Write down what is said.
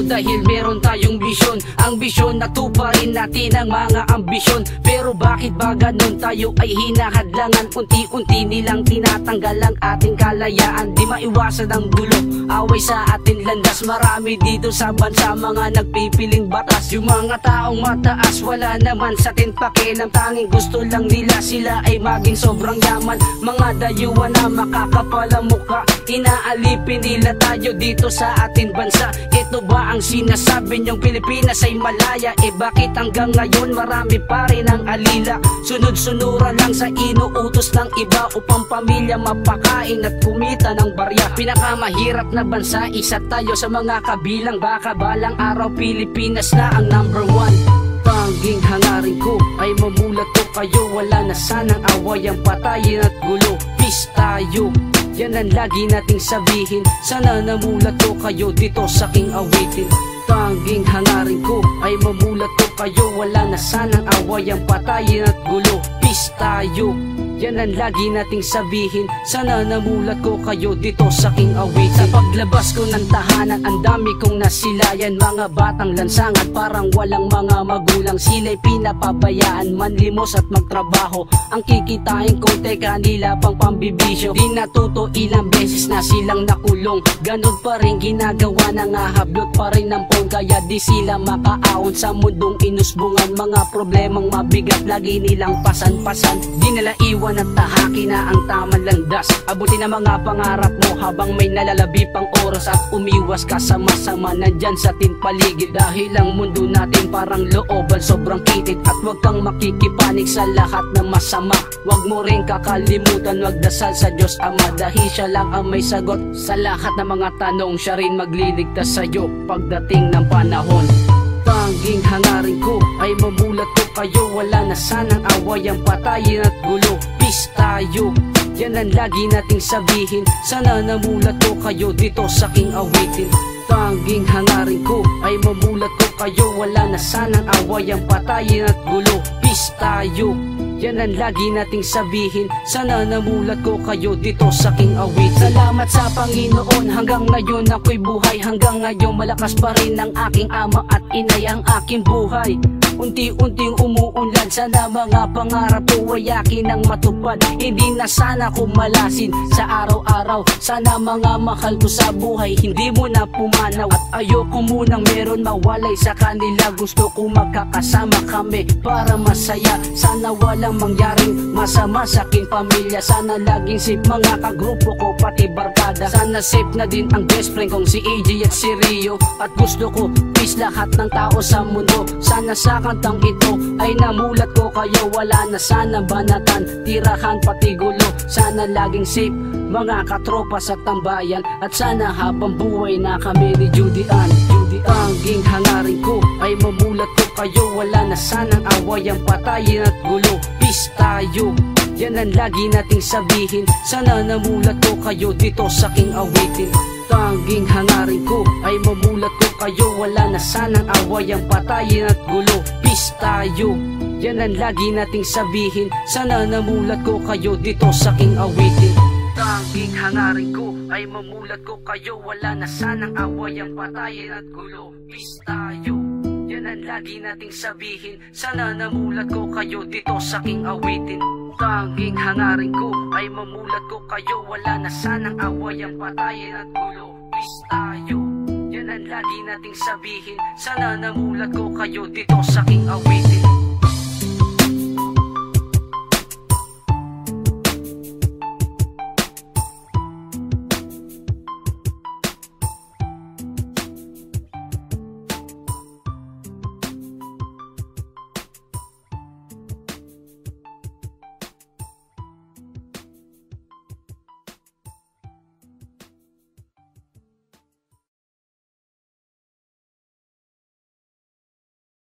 dahil meron tayong bisyon. Ang bisyon na tuparin natin ang mga ambisyon. Pero bakit ba ganun tayo ay hinahadlangan? Unti-unti nilang tinatanggal ang ating kalayaan. Di maiwasan ang gulo, away sa ating landas. Marami dito sa bansa mga nagpipiling batas. Yung mga taong mataas wala naman sa atin pakialam. Tanging gusto lang nila sila ay maging sobrang yaman. Mga dayuhan na makakapal ang mukha, inaalipin nila tayo dito sa ating bansa. Ito ba ang sinasabi niyong Pilipinas ay malaya? Eh bakit hanggang ngayon marami pa rin ang alila? Sunod-sunuran lang sa inuutos ng iba upang pamilya mapakain at kumita ng barya. Pinakamahirap na bansa, isa tayo sa mga kabilang. Baka balang araw Pilipinas na ang #1. Tanging hangarin ko ay mamulat ko kayo. Wala na sanang away, ang patayin at gulo. Peace tayo, yan ang lagi nating sabihin. Sana namulat ko kayo dito sa aking awitin. Tanging hangarin ko ay mamulat ko kayo. Wala na sanang away, ang patayin at gulo. Peace tayo, yan ang lagi nating sabihin. Sana namulat ko kayo dito sa aking awit. Sa paglabas ko ng tahanan, ang dami kong nasilayan. Mga batang lansangan, parang walang mga magulang. Sila'y pinapabayaan, manlimos at magtrabaho. Ang kikitain ko, teka nila pang pambibisyo. Di natuto, ilang beses na silang nakulong. Ganon pa rin ginagawa, nangahablot pa rin ng phone. Kaya di sila makaahon sa mundong inusbungan. Mga problemang mabigat, lagi nilang pasan-pasan. Di nila iwan at tahaki na ang tamang landas. Abutin ang mga pangarap mo habang may nalalabi pang oras. At umiwas ka sa masama nandyan sa ating paligid. Dahil ang mundo natin parang looban, sobrang kitid. At huwag kang makikipanig sa lahat ng masama. Huwag mo rin kakalimutan, magdasal sa Diyos Ama. Dahil siya lang ang may sagot sa lahat ng mga tanong. Siya rin magliligtas sa'yo pagdating ng panahon. Tanging hangarin ko ay mamulat ko kayo. Wala na sanang away, ang patayin at gulo. Peace tayo, yan ang lagi nating sabihin. Sana namulat ko kayo dito sa aking awitin. Tanging hangarin ko ay mamulat ko kayo. Wala na sanang away, ang patayin at gulo. Peace tayo, yan ang lagi nating sabihin. Sana namulat ko kayo dito sa aking awit. Salamat sa Panginoon, hanggang ngayon ako'y buhay. Hanggang ngayon malakas pa rin ang aking ama at inay ang aking buhay. Unti-unting umuunlad, sana mga pangarap ko ay akin ang matupad. Hindi na sana kumalasin sa araw-araw. Sana mga mahal ko sa buhay hindi mo na pumanaw. At ayoko munang meron mawalay sa kanila. Gusto ko magkakasama kami para masaya. Sana walang mangyaring masama sa aking pamilya. Sana laging safe mga kagrupo ko pati barkada. Sana safe na din ang best friend kong si AJ at si Rio. At gusto ko peace lahat ng tao sa mundo. Sana sa kantang ito ay namulat ko kayo. Wala na sana banatan, tirahan pati gulo. Sana laging safe mga katropa sa tambayan. At sana habang buhay na kami ni Judy Ann. Tanging hangarin ko ay mamulat ko kayo. Wala na sanang away, ang patayin at gulo. Peace tayo, yan ang lagi nating sabihin. Sana namulat ko kayo dito sa aking awitin. Tanging hangarin ko ay mamulat ko kayo. Wala na sanang away, ang patayin at gulo. Peace tayo, yan ang lagi nating sabihin. Sana namulat ko kayo dito sa aking awitin. Tanging hangarin ko ay mamulat ko kayo. Wala na sanang away, ang patayin at gulo. Peace tayo, yan ang lagi nating sabihin. Sana namulat ko kayo dito sa aking awitin. Tanging hangarin ko ay mamulat ko kayo. Wala na sanang away, ang patayin at gulo. Peace tayo, yan ang lagi nating sabihin. Sana namulat ko kayo dito sa aking awitin.